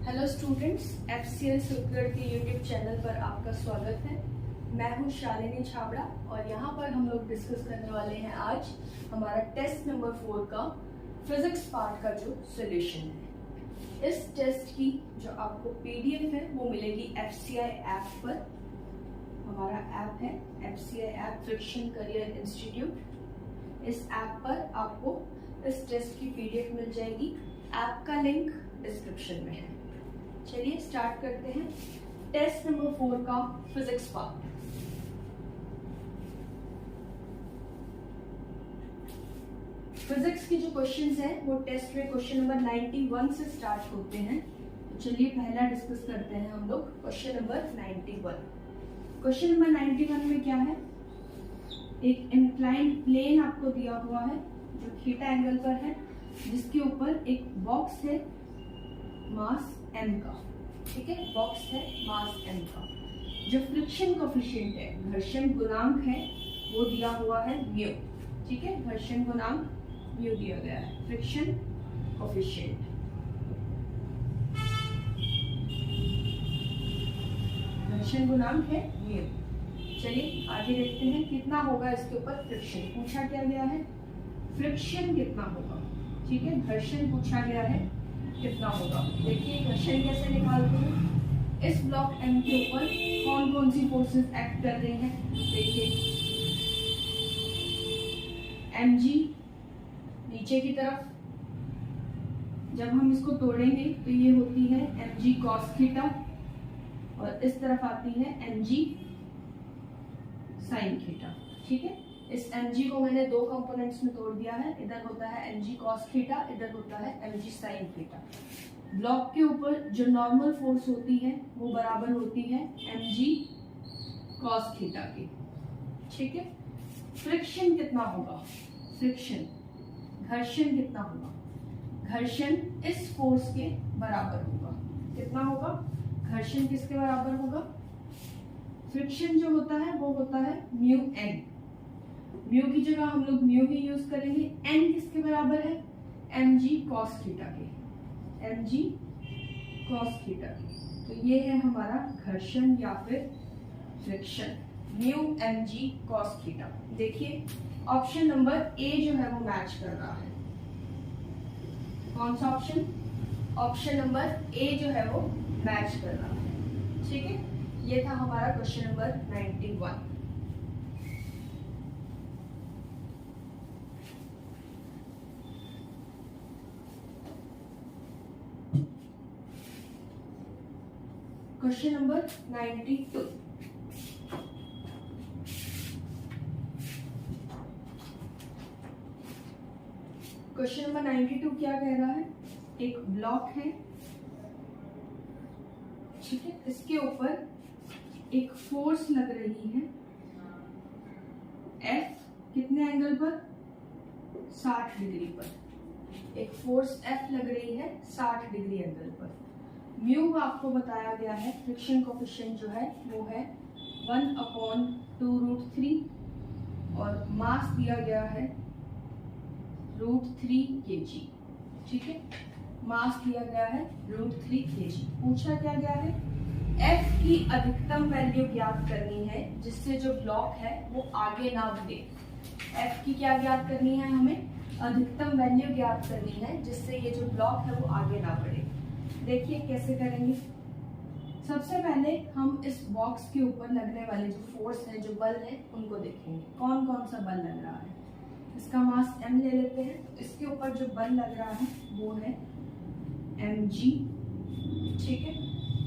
Hello students, FCL सुखगढ़ के YouTube channel पर आपका स्वागत है। मैं हूं शालिनी छाबड़ा और यहाँ पर हम लोग डिस्कस करने वाले हैं आज हमारा टेस्ट नंबर 4 का फिजिक्स पार्ट का जो सॉल्यूशन है। इस टेस्ट की जो आपको PDF है वो मिलेगी FCI ऐप पर। हमारा ऐप है FCI app friction career institute. इस ऐप पर आपको इस टेस्ट की PDF मिल जाएगी। ऐप का लिंक डिस्क्रिप्शन में है। चलिए स्टार्ट करते हैं टेस्ट नंबर 4 का फिजिक्स पार्ट। फिजिक्स के जो क्वेश्चंस हैं वो टेस्ट में क्वेश्चन नंबर 91 से स्टार्ट होते हैं। तो चलिए पहला डिस्कस करते हैं हम लोग क्वेश्चन नंबर 91। क्वेश्चन नंबर 91 में क्या है, एक इंक्लाइंड प्लेन आपको दिया हुआ है जो थीटा एंगल पर है, जिसके ऊपर एक बॉक्स है मास m का। ठीक है, बॉक्स है मास m का। जो फ्रिक्शन कोफिशिएंट है, घर्षण गुणांक है, वो दिया हुआ है म्यू। ठीक है, घर्षण गुणांक म्यू दिया गया है, फ्रिक्शन कोफिशिएंट। घर्षण गुणांक है म्यू। चलिए आगे देखते हैं कितना होगा इसके ऊपर फ्रिक्शन पूछा क्या गया है। फ्रिक्शन कितना होगा, ठीक है, घर्षण पूछा गया है कितना होगा। देखिए घर्षण कैसे निकालते हैं। इस ब्लॉक M के ऊपर कौन कौन सी फोर्सेस एक्ट कर रही हैं, देखिए mg नीचे की तरफ, जब हम इसको तोड़ेंगे तो ये होती है mg cos थीटा और इस तरफ आती है mg sin थीटा। ठीक है, इस mg को मैंने दो कंपोनेंट्स में तोड़ दिया है। इधर होता है mg cos थीटा, इधर होता है mg sin थीटा। ब्लॉक के ऊपर जो नॉर्मल फोर्स होती है वो बराबर होती है mg cos थीटा की। ठीक है, फ्रिक्शन कितना होगा, फ्रिक्शन घर्षण कितना होगा, घर्षण इस फोर्स के बराबर होगा। कितना होगा, घर्षण किसके बराबर होगा, फ्रिक्शन जो होता है वो होता है म्यू n। म्यू की जगह हम लोग म्यू ही यूज करेंगे। n किसके बराबर है, mg cos थीटा के, mg cos थीटा के। तो ये है हमारा घर्षण या फिर friction, mu mg cos theta. देखिए ऑप्शन नंबर ए जो है वो मैच कर रहा है। कौन सा ऑप्शन, ऑप्शन नंबर ए जो है वो मैच कर रहा है। ठीक है, ये था हमारा question number 91। Question number 92। Question number 92 क्या कह रहा है, एक ब्लॉक है, ठीक है, इसके ऊपर एक फोर्स लग रही है F कितने एंगल पर, 60 डिग्री पर। एक फोर्स F लग रही है 60 डिग्री एंगल पर। म्यू आपको बताया गया है, फ्रिक्शन कोफिशिएंट जो है वो है 1/2√3 और मास दिया गया है √3 kg। ठीक है, मास दिया गया है √3 kg। पूछा क्या गया है, F की अधिकतम वैल्यू ज्ञात करनी है जिससे जो ब्लॉक है वो आगे ना बढ़े। F की क्या ज्ञात करनी है, हमें अधिकतम वैल्यू ज्ञात करनी है जिससे ये जो ब्लॉक है वो आगे ना बढ़े। देखिए कैसे करेंगे। सबसे पहले हम इस बॉक्स के ऊपर लगने वाले जो फोर्स है, जो बल है, उनको देखेंगे कौन कौन सा बल लग रहा है। इसका मास m ले लेते हैं। इसके ऊपर जो बल लग रहा है वो है mg। ठीक है,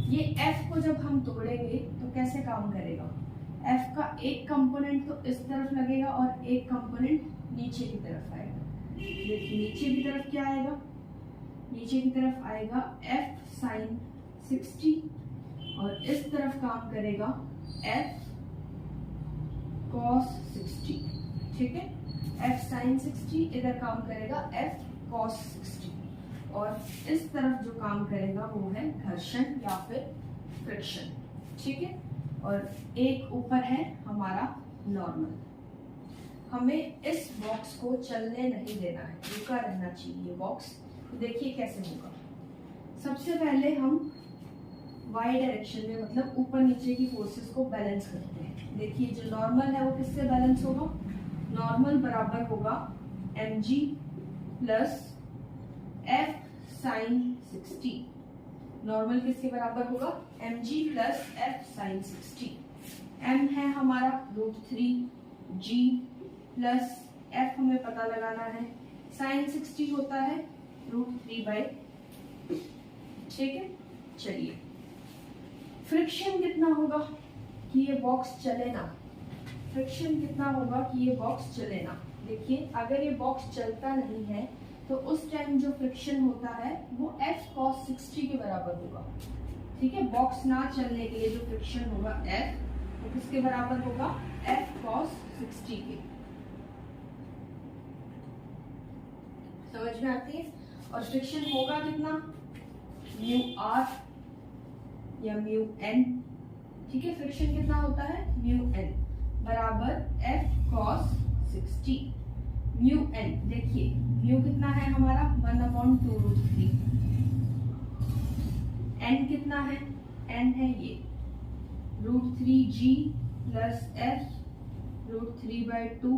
ये F को जब हम तोड़ेंगे तो कैसे काम करेगा, F का एक कंपोनेंट तो इस तरफ लगेगा और एक कंपोनेंट नीचे की तरफ आएगा। देखिए नीचे की तरफ क्या आएगा, नीचे की तरफ आएगा F sin 60 और इस तरफ काम करेगा F cos 60। ठीक है, F sin 60 इधर काम करेगा F cos 60 और इस तरफ जो काम करेगा वो है घर्षण या फिर फ्रिक्शन। ठीक है, और एक ऊपर है हमारा नॉर्मल। हमें इस बॉक्स को चलने नहीं देना है, रुका रहना चाहिए बॉक्स। तो देखिए कैसे होगा, सबसे पहले हम वाई डायरेक्शन में मतलब ऊपर नीचे की फोर्सेस को बैलेंस करते हैं। देखिए जो नॉर्मल है वो किससे बैलेंस होगा, नॉर्मल बराबर होगा mg plus f sin 60। Normal किसके बराबर होगा, mg plus f sin 60। m है हमारा √3, g प्लस f हमें पता लगाना है, sin 60 होता है √3/2। ठीक है, चलिए फ्रिक्शन कितना होगा कि ये बॉक्स चले ना, फ्रिक्शन कितना होगा कि ये बॉक्स चले ना। देखिए अगर ये बॉक्स चलता नहीं है तो उस टाइम जो फ्रिक्शन होता है वो F cos 60 के बराबर होगा। ठीक है, बॉक्स ना चलने के लिए जो फ्रिक्शन होगा F वो किसके बराबर होगा, F cos 60 के। समझ में आती है। और फ्रिक्शन होगा कितना, म्यू आर या म्यू एन। ठीक है, फ्रिक्शन कितना होता है, म्यू एन बराबर F cos 60। म्यू एन देखिए म्यू कितना है हमारा 1/2√3। एन कितना है, एन है ये √3g प्लस f √3/2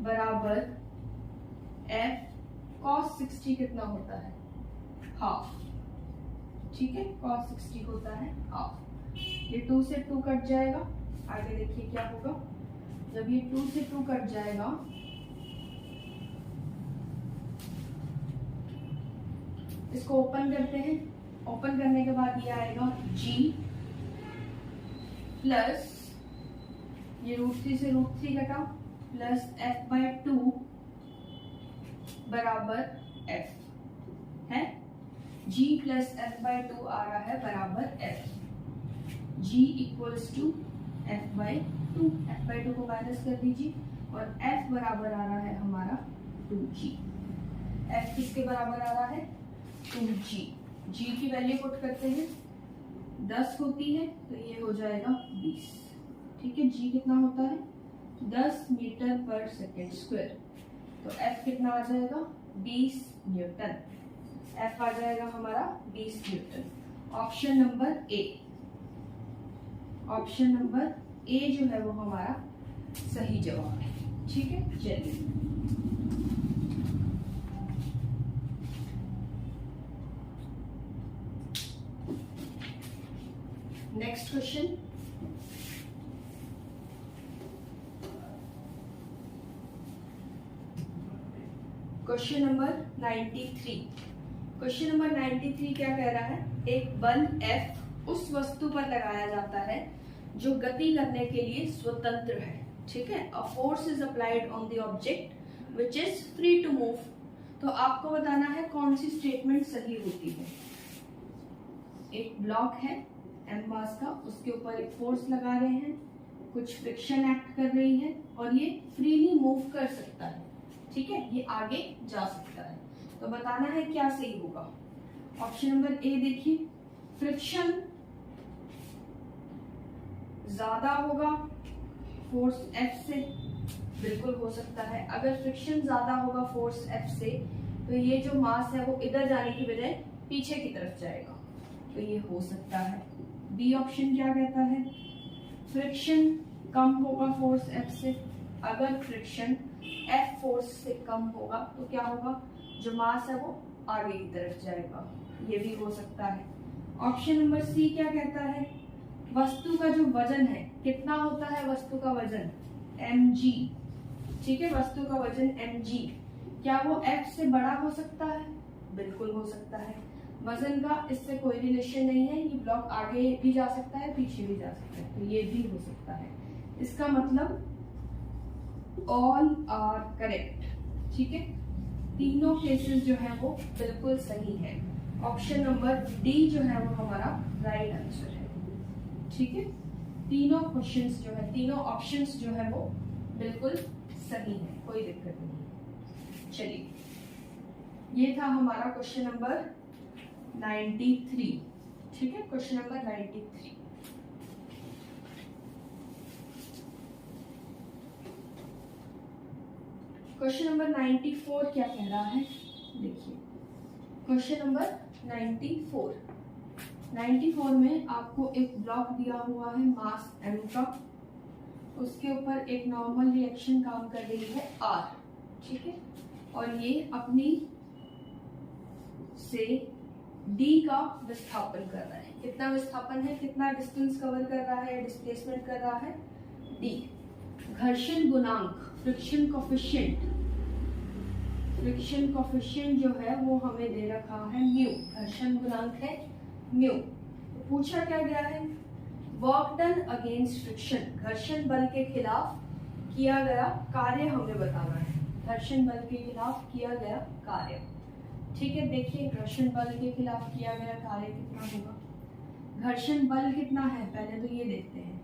बराबर F cos 60 कितना होता है, हाफ। ठीक है, cos 60 होता है हाफ। ये 2 से 2 कट जाएगा, आगे देखिए क्या होगा, जब ये 2 से 2 कट जाएगा इसको ओपन करते हैं। ओपन करने के बाद ये आएगा g प्लस ये √3 से √3 कटा प्लस f/2 बराबर f है। g प्लस f/2 आ रहा है बराबर f। g equals to f/2, f/2 को माइनस कर दीजिए और f बराबर आ रहा है हमारा 2g। f किसके बराबर आ रहा है, 2g। g की वैल्यू पुट करते हैं, 10 होती है तो ये हो जाएगा 20। ठीक है, g कितना होता है 10 मीटर पर सेकेंड स्क्वायर, तो f कितना आ जाएगा 20 न्यूटन। f आ जाएगा हमारा 20 Newton. Option number A, option number A जो है वो हमारा सही जवाब है। ठीक है, चलिए next question. Question number 93। Question number 93 क्या कह रहा है, एक बल F उस वस्तु पर लगाया जाता है जो गति करने के लिए स्वतंत्र है। ठीक है, a force is applied on the object which is free to move. तो आपको बताना है कौन सी स्टेटमेंट सही होती है। एक ब्लॉक है m मास का, उसके ऊपर एक फोर्स लगा रहे हैं, कुछ फ्रिक्शन एक्ट कर रही है और ये फ्रीली मूव कर सकता है। ठीक है, ये आगे जा सकता है। तो बताना है क्या सही होगा। ऑप्शन नंबर ए देखिए, फ्रिक्शन ज्यादा होगा फोर्स F से, बिल्कुल हो सकता है। अगर फ्रिक्शन ज्यादा होगा फोर्स F से तो ये जो मास है वो इधर जाने की बजाय पीछे की तरफ जाएगा, तो ये हो सकता है। बी ऑप्शन क्या कहता है, फ्रिक्शन कम होगा फोर्स F से। अगर फ्रिक्शन F फोर्स से कम होगा तो क्या होगा, जो मास है वो आगे की तरफ जाएगा, ये भी हो सकता है। ऑप्शन नंबर सी क्या कहता है, वस्तु का जो वजन है कितना होता है, वस्तु का वजन mg। ठीक है, वस्तु का वजन mg, क्या वो F से बड़ा हो सकता है, बिल्कुल हो सकता है। वजन का इससे कोई रिलेशन नहीं है, ये ब्लॉक आगे भी जा सकता है पीछे भी जा सकता है, तो ये भी हो सकता है। इसका मतलब ऑल आर करेक्ट। ठीक है, तीनों केसेस जो है वो बिल्कुल सही है। ऑप्शन नंबर डी जो है वो हमारा राइट आंसर है। ठीक है, तीनों क्वेश्चंस जो है, तीनों ऑप्शंस जो है वो बिल्कुल सही है, कोई दिक्कत नहीं। चलिए, ये था हमारा क्वेश्चन नंबर 93। ठीक है, क्वेश्चन नंबर 93। क्वेश्चन नंबर 94 क्या कह रहा है, देखिए क्वेश्चन नंबर 94 में आपको एक ब्लॉक दिया हुआ है मास m का, उसके ऊपर एक नॉर्मल रिएक्शन काम कर रही है R, ठीक है, और ये अपनी से D का विस्थापन कर रहा है। कितना विस्थापन है, कितना डिस्टेंस कवर कर रहा है, डिस्प्लेसमेंट कर रहा है, D। घर्षण गुणांक, फ्रिक्शन कोफिशिएंट जो है वो हमें दे रखा है म्यू, घर्षण गुणांक है म्यू। तो पूछा क्या गया है, वर्क डन अगेंस्ट फ्रिक्शन, घर्षण बल के खिलाफ किया गया कार्य हमें बताना है, घर्षण बल के खिलाफ किया गया कार्य, ठीक है। देखिए घर्षण बल के खिलाफ किया गया कार्य कितना होगा, घर्षण बल कितना है पहले तो ये देखते हैं,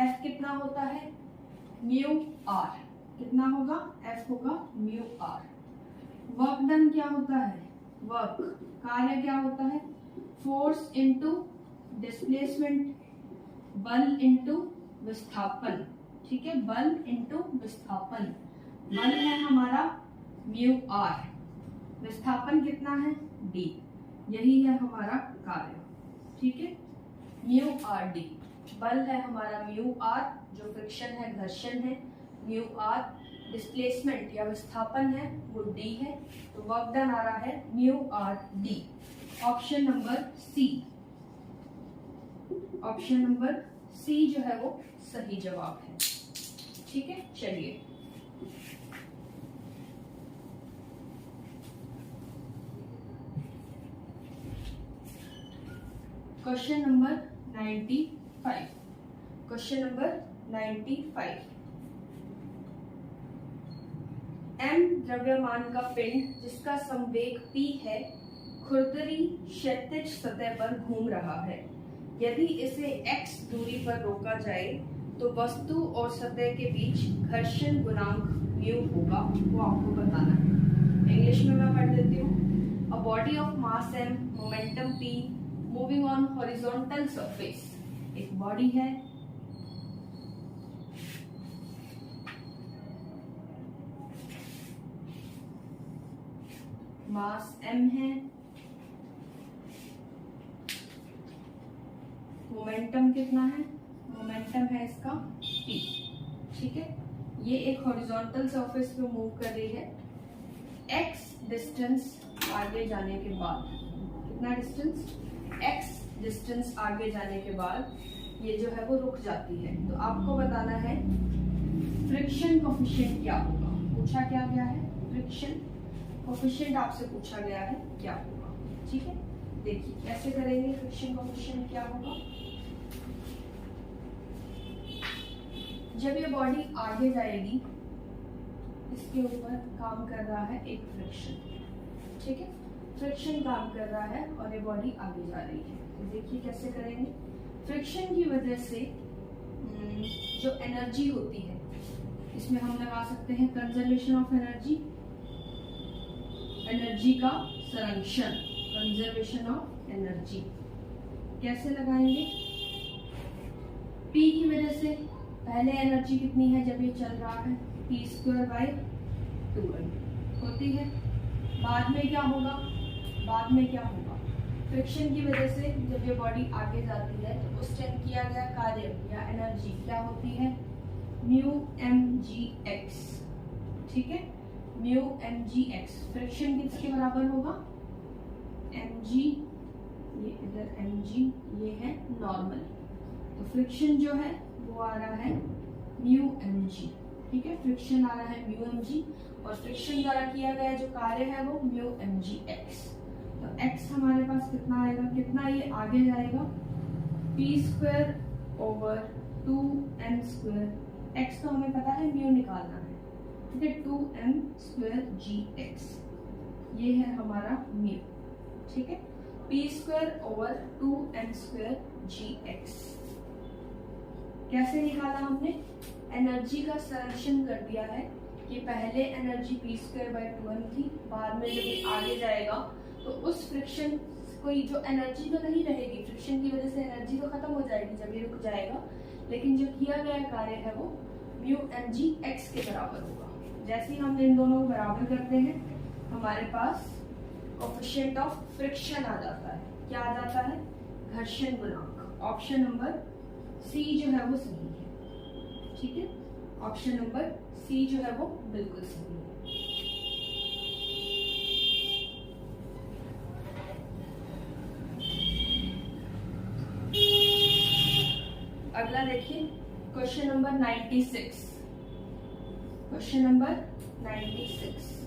F कितना होता है, म्यू R, कितना होगा, F होगा म्यू R। वर्क डन क्या होता है, वर्क कार्य क्या होता है, फोर्स इनटू डिस्प्लेसमेंट, बल इनटू विस्थापन, ठीक है, बल इनटू विस्थापन। बल है हमारा म्यू R, विस्थापन कितना है D, यही है हमारा कार्य, ठीक है, म्यू R D। बल है हमारा म्यू R जो फ्रिक्शन है, घर्षण है, म्यू R डिस्प्लेसमेंट या विस्थापन है वो D है, तो वर्क डन आ रहा है म्यू R D। Option number C, option number C जो है वो सही जवाब है, ठीक है। चलिए question number 95, question number 95। m द्रव्यमान का पिंड जिसका संवेग p है खुरदरी क्षैतिज सतह पर घूम रहा है। यदि इसे x दूरी पर रोका जाए तो वस्तु और सतह के बीच घर्षण गुणांक म्यू होगा, वो आपको बताना है। इंग्लिश में मैं पढ़ देती हूँ। A body of mass m, momentum p, moving on horizontal surface. एक बॉडी है, मास m है, मोमेंटम कितना है, मोमेंटम है इसका p, ठीक है। ये एक हॉरिजॉन्टल सरफेस पे मूव कर रही है। x डिस्टेंस आगे जाने के बाद, कितना डिस्टेंस, x डिस्टेंस आगे जाने के बाद ये जो है वो रुक जाती है। तो आपको बताना है फ्रिक्शन कोफिशिएंट क्या होगा। पूछा क्या गया है, फ्रिक्शन कोफिशिएंट आपसे पूछा गया है क्या होगा, ठीक है। देखिए कैसे करेंगे, फ्रिक्शन कोफिशिएंट क्या होगा। जब ये बॉडी आगे जाएगी, इसके ऊपर काम कर रहा है एक फ्रिक्शन, ठीक है, फ्रिक्शन काम कर रहा है और ये बॉडी आगे जा रही है। तो देखिए कैसे करेंगे, फ्रिक्शन की वजह से जो एनर्जी होती है इसमें हम लगा सकते हैं कंजर्वेशन ऑफ एनर्जी, एनर्जी का संरक्षण, कंजर्वेशन ऑफ एनर्जी। कैसे लगाएंगे, P की वजह से पहले एनर्जी कितनी है जब ये चल रहा है, p²/2m होती है। बाद में क्या होगा, बाद में क्या होगा, फ्रिक्शन की वजह से जब ये बॉडी आगे जाती है तो उस टाइम किया गया कार्य या एनर्जी क्या होती है, μmgx, ठीक है, μmgx। फ्रिक्शन किसके बराबर होगा, mg, ये इधर mg, ये है नॉर्मल, तो फ्रिक्शन जो है वो आ रहा है μmg, ठीक है, फ्रिक्शन आ रहा है μmg और फ्रिक्शन द्वारा किया गया जो कार्य है वो μmgx। तो x हमारे पास कितना आएगा, कितना ये आगे जाएगा, p²/2m², x तो हमें पता है म्यू निकालना है, ठीक है, 2m²gx, ये है हमारा म्यू, ठीक है, p²/2m²gx। कैसे निकाला हमने, एनर्जी का संरक्षण कर दिया है कि पहले एनर्जी p²/2m थी, बाद में जब ये आगे जाएगा तो उस फ्रिक्शन कोई जो एनर्जी तो नहीं रहेगी, फ्रिक्शन की वजह से एनर्जी तो खत्म हो जाएगी जब ये रुक जाएगा, लेकिन जो किया गया कार्य है वो μmgx के बराबर होगा। जैसे ही हम इन दोनों को बराबर करते हैं हमारे पास कोफिशिएंट ऑफ फ्रिक्शन आ जाता है। क्या आ जाता है? घर्षण गुणांक। ऑप्शन नंबर सी जो है वो सही है। ठीक है, ऑप्शन नंबर सी जो है वो बिल्कुल सही है। अगला देखिए question number 96। Question number 96,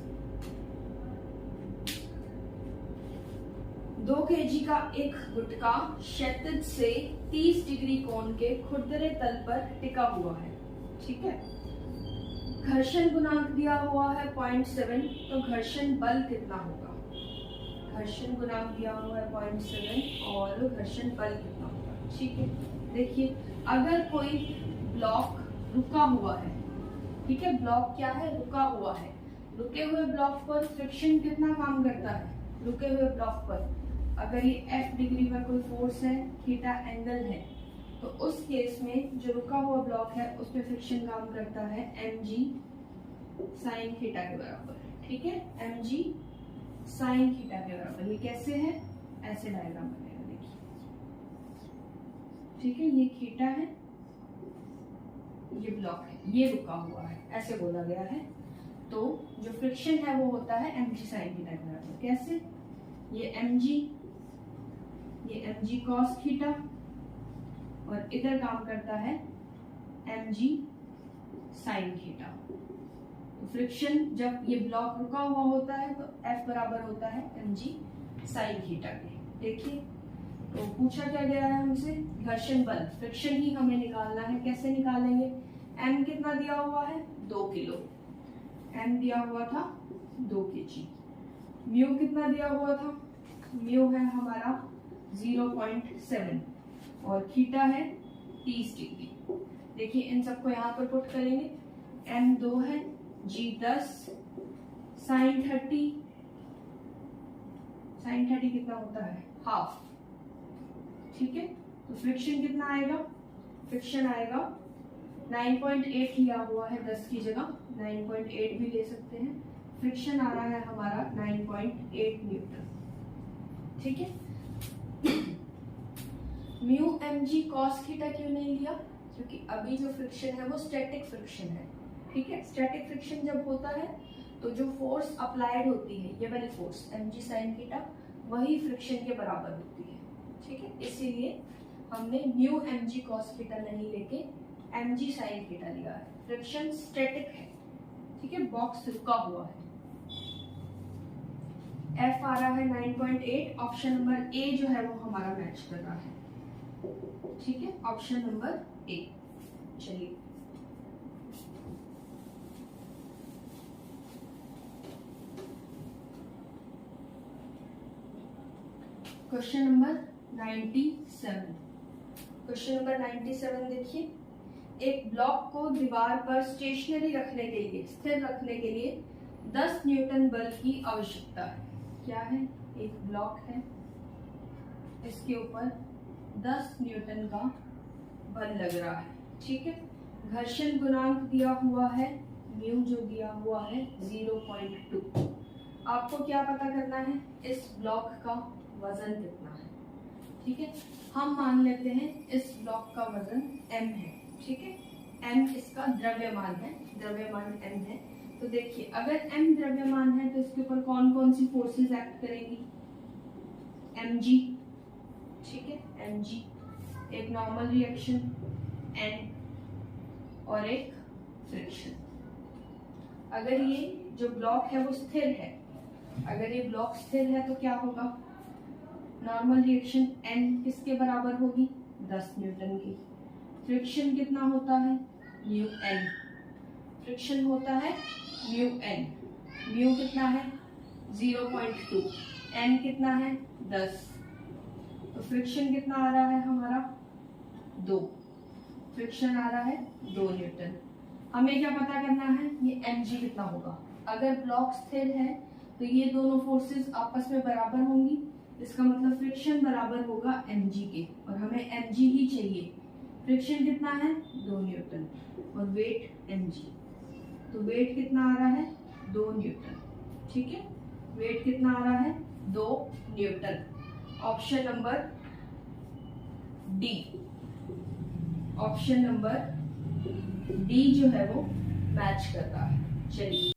2 kg का एक गुटका क्षैतिज से 30 डिग्री कोण के खुरदरे तल पर टिका हुआ है। ठीक है, घर्षण गुणांक दिया हुआ है 0.7, तो घर्षण बल कितना होगा? घर्षण गुणांक दिया हुआ है 0.7 और घर्षण बल कितना होगा? ठीक है, देखिए अगर कोई ब्लॉक रुका हुआ है, ठीक है, ब्लॉक क्या है? रुका हुआ है। रुके हुए ब्लॉक पर फ्रिक्शन कितना काम करता है? रुके हुए ब्लॉक पर अगर ये F डिग्री पर कोई फोर्स है, थीटा एंगल है, तो उस केस में जो रुका हुआ ब्लॉक है उस पर फ्रिक्शन काम करता है mg साइन थीटा के बराबर। ठीक है, mg साइन थीटा के बराबर। ये कैसे है? ऐसे डायग्राम बनेगा, देखिए। ठीक है, ये थीटा है, ये ब्लॉक है, ये रुका हुआ है, ऐसे बोला गया है। तो जो फ्रिक्शन है वो होता है mg साइन थीटा के बराबर। कैसे? ये mg cos थीटा और इधर काम करता है mg साइन थीटा। तो फ्रिक्शन जब ये ब्लॉक रुका हुआ होता है तो F बराबर होता है mg साइन थीटा के। देखिए, तो पूछा क्या गया है हमसे? घर्षण बल, फ्रिक्शन ही हमें निकालना है। कैसे निकालेंगे? m कितना दिया हुआ है? 2 किलो। m दिया हुआ था 2 kg। म्यू कितना दिया हुआ था? म्यू है हमारा 0.7 और थीटा है 30 डिग्री। देखिए इन सबको यहाँ पर पुट करेंगे। m 2 है, g 10, साइन 30 कितना होता है? हाफ। ठीक है, तो फ्रिक्शन कितना आएगा? फ्रिक्शन आएगा 9.8 लिया हुआ है 10 की जगह, 9.8 भी ले सकते हैं। फ्रिक्शन आ रहा है हमारा 9.8 न्यूटन। ठीक है, म्यू mg cos थीटा क्यों नहीं लिया? क्योंकि अभी जो फ्रिक्शन है वो स्टैटिक फ्रिक्शन है। ठीक है, स्टैटिक फ्रिक्शन जब होता है तो जो फोर्स अप्लाइड होती है, ये वाली फोर्स mg sin थीटा, वही फ्रिक्शन के बराबर होती है। ठीक है, इसीलिए हमने म्यू mg cos थीटा नहीं लेके mg sin थीटा लिया है। फ्रिक्शन स्टैटिक है। ठीक है, बॉक्स रुका हुआ है। F आ रहा है 9.8। ऑप्शन नंबर ए जो है वो हमारा मैच कर रहा है। ठीक है, ऑप्शन नंबर ए। चलिए क्वेश्चन नंबर 97। क्वेश्चन नंबर 97 देखिए, एक ब्लॉक को दीवार पर स्टेशनरी रखने के लिए, स्थिर रखने के लिए 10 न्यूटन बल की आवश्यकता है। क्या है? एक ब्लॉक है, इसके ऊपर 10 न्यूटन का बल लग रहा है। ठीक है, घर्षण गुणांक दिया हुआ है, म्यू जो दिया हुआ है 0.2। आपको क्या पता करना है? इस ब्लॉक का वजन कितना है। ठीक है, हम मान लेते हैं इस ब्लॉक का वजन m है। ठीक है, m इसका द्रव्यमान है, द्रव्यमान m है। तो देखिए अगर m द्रव्यमान है तो इसके ऊपर कौन कौन सी फोर्सेस एक्ट करेंगी? mg। ठीक है, mg, एक नॉर्मल रिएक्शन n और एक फ्रिक्शन। अगर ये जो ब्लॉक है वो स्थिर है, अगर ये ब्लॉक स्थिर है तो क्या होगा? नॉर्मल रिएक्शन n किसके बराबर होगी? 10 न्यूटन की। फ्रिक्शन कितना होता है? Mu n। फ्रिक्शन होता है म्यू n। म्यू कितना है? 0.2। n कितना है? 10। तो फ्रिक्शन कितना आ रहा है हमारा? 2। फ्रिक्शन आ रहा है 2 न्यूटन। हमें क्या पता करना है? ये mg कितना होगा। अगर ब्लॉक स्थिर है तो ये दोनों फोर्सेस आपस में बराबर होंगी, इसका मतलब फ्रिक्शन बराबर होगा mg के, और हमें mg ही चाहिए। फ्रिक्शन कितना है? 2 न्यूटन और वेट mg। तो वेट कितना आ रहा है? 2 न्यूटन। ठीक है, वेट कितना आ रहा है? 2 Newton. Option number D, option number D जो है वो मैच करता है। चलिए